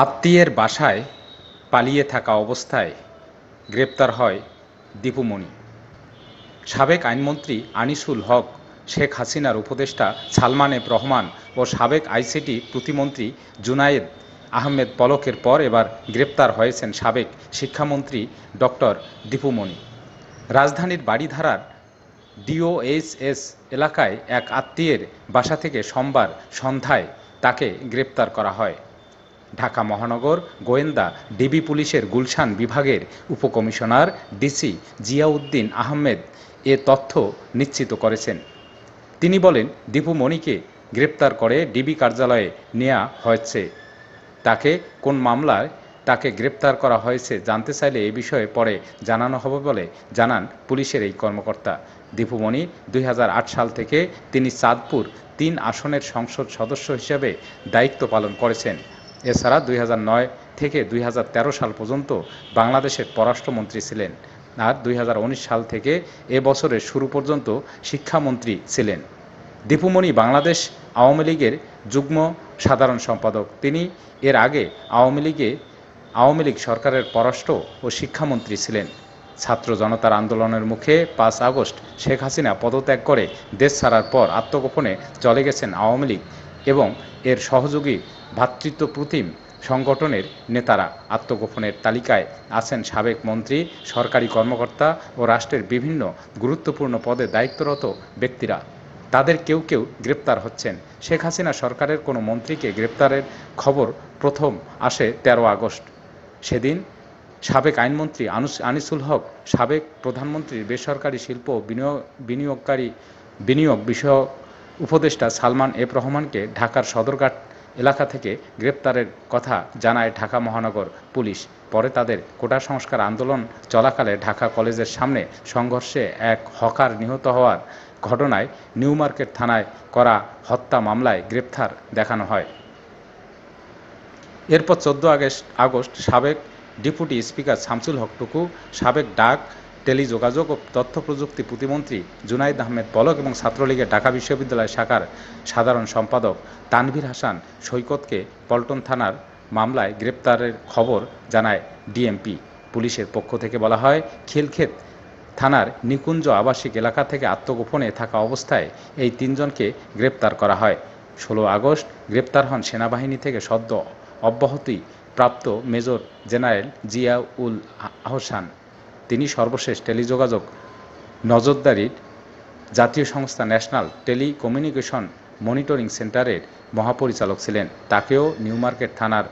আত্মীয়ের বাসায় পালিয়ে থাকা অবস্থায় গ্রেপ্তার হয় দীপু মনি। সাবেক আইনমন্ত্রী আনিসুল হক, শেখ হাসিনার উপদেষ্টা সালমান এফ রহমান ও সাবেক আইসিটি প্রতিমন্ত্রী জুনায়েদ আহমেদ পলকের পর এবার গ্রেপ্তার হয়েছেন সাবেক শিক্ষামন্ত্রী ডক্টর দীপু মনি। রাজধানীর বারিধারার ডিওএইচএস এলাকায় এক আত্মীয়ের বাসা থেকে সোমবার সন্ধ্যায় তাকে গ্রেপ্তার করা হয়। ঢাকা মহানগর গোয়েন্দা ডিবি পুলিশের গুলশান বিভাগের উপকমিশনার ডিসি জিয়াউদ্দিন আহমেদ এ তথ্য নিশ্চিত করেছেন। তিনি বলেন, দীপু মনিকে গ্রেপ্তার করে ডিবি কার্যালয়ে নেওয়া হয়েছে। তাকে কোন মামলায় তাকে গ্রেপ্তার করা হয়েছে জানতে চাইলে এ বিষয়ে পরে জানানো হবে বলে জানান পুলিশের এই কর্মকর্তা। দীপু মনি 2008 সাল থেকে তিনি চাঁদপুর 3 আসনের সংসদ সদস্য হিসেবে দায়িত্ব পালন করেছেন। এছাড়া 2009 থেকে 2013 সাল পর্যন্ত বাংলাদেশের পররাষ্ট্রমন্ত্রী ছিলেন, আর 2019 সাল থেকে এ বছরের শুরু পর্যন্ত শিক্ষামন্ত্রী ছিলেন। দীপু মনি বাংলাদেশ আওয়ামী লীগের যুগ্ম সাধারণ সম্পাদক। তিনি এর আগে আওয়ামী লীগ সরকারের পররাষ্ট্র ও শিক্ষামন্ত্রী ছিলেন। ছাত্র জনতার আন্দোলনের মুখে 5 আগস্ট শেখ হাসিনা পদত্যাগ করে দেশ ছাড়ার পর আত্মগোপনে চলে গেছেন আওয়ামী লীগ এবং এর সহযোগী ভ্রাতৃত্বপ্রতিম সংগঠনের নেতারা। আত্মগোপনের তালিকায় আছেন সাবেক মন্ত্রী, সরকারি কর্মকর্তা ও রাষ্ট্রের বিভিন্ন গুরুত্বপূর্ণ পদে দায়িত্বরত ব্যক্তিরা। তাদের কেউ কেউ গ্রেপ্তার হচ্ছেন। শেখ হাসিনা সরকারের কোনো মন্ত্রীকে গ্রেপ্তারের খবর প্রথম আসে 13 আগস্ট। সেদিন সাবেক আইনমন্ত্রী আনিসুল হক, সাবেক প্রধানমন্ত্রীর বেসরকারি শিল্প বিনিয়োগ বিষয়ক উপদেষ্টা সালমান এফ রহমানকে ঢাকার সদরঘাট এলাকা থেকে গ্রেপ্তারের কথা জানায় ঢাকা মহানগর পুলিশ। পরে তাদের কোটা সংস্কার আন্দোলন চলাকালে ঢাকা কলেজের সামনে সংঘর্ষে এক হকার নিহত হওয়ার ঘটনায় নিউ মার্কেট থানায় করা হত্যা মামলায় গ্রেপ্তার দেখানো হয়। এরপর 14 আগস্ট সাবেক ডেপুটি স্পিকার শামসুল হক টুকু, সাবেক ডাক, টেলিযোগাযোগ ও তথ্য প্রযুক্তি প্রতিমন্ত্রী জুনায়েদ আহমেদ পলক এবং ছাত্রলীগের ঢাকা বিশ্ববিদ্যালয় শাখার সাধারণ সম্পাদক তানভীর হাসান সৈকতকে পল্টন থানার মামলায় গ্রেপ্তারের খবর জানায় ডিএমপি। পুলিশের পক্ষ থেকে বলা হয়, খিলক্ষেত থানার নিকুঞ্জ আবাসিক এলাকা থেকে আত্মগোপনে থাকা অবস্থায় এই 3 জনকে গ্রেপ্তার করা হয়। 16 আগস্ট গ্রেপ্তার হন সেনাবাহিনী থেকে সদ্য অব্যাহতি প্রাপ্ত মেজর জেনারেল জিয়াউল আহসান। তিনি সর্বশেষ টেলিযোগাযোগ নজরদারির জাতীয় সংস্থা ন্যাশনাল টেলিকমিউনিকেশন মনিটরিং সেন্টারের মহাপরিচালক ছিলেন। তাকেও নিউ মার্কেট থানার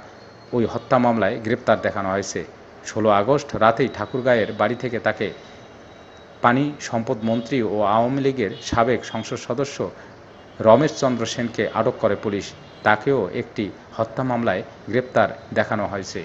ওই হত্যা মামলায় গ্রেপ্তার দেখানো হয়েছে। 16 আগস্ট রাতেই ঠাকুরগাঁয়ের বাড়ি থেকে তাকে পানি সম্পদ মন্ত্রী ও আওয়ামী লীগের সাবেক সংসদ সদস্য রমেশ চন্দ্র সেনকে আটক করে পুলিশ। তাকেও একটি হত্যা মামলায় গ্রেপ্তার দেখানো হয়েছে।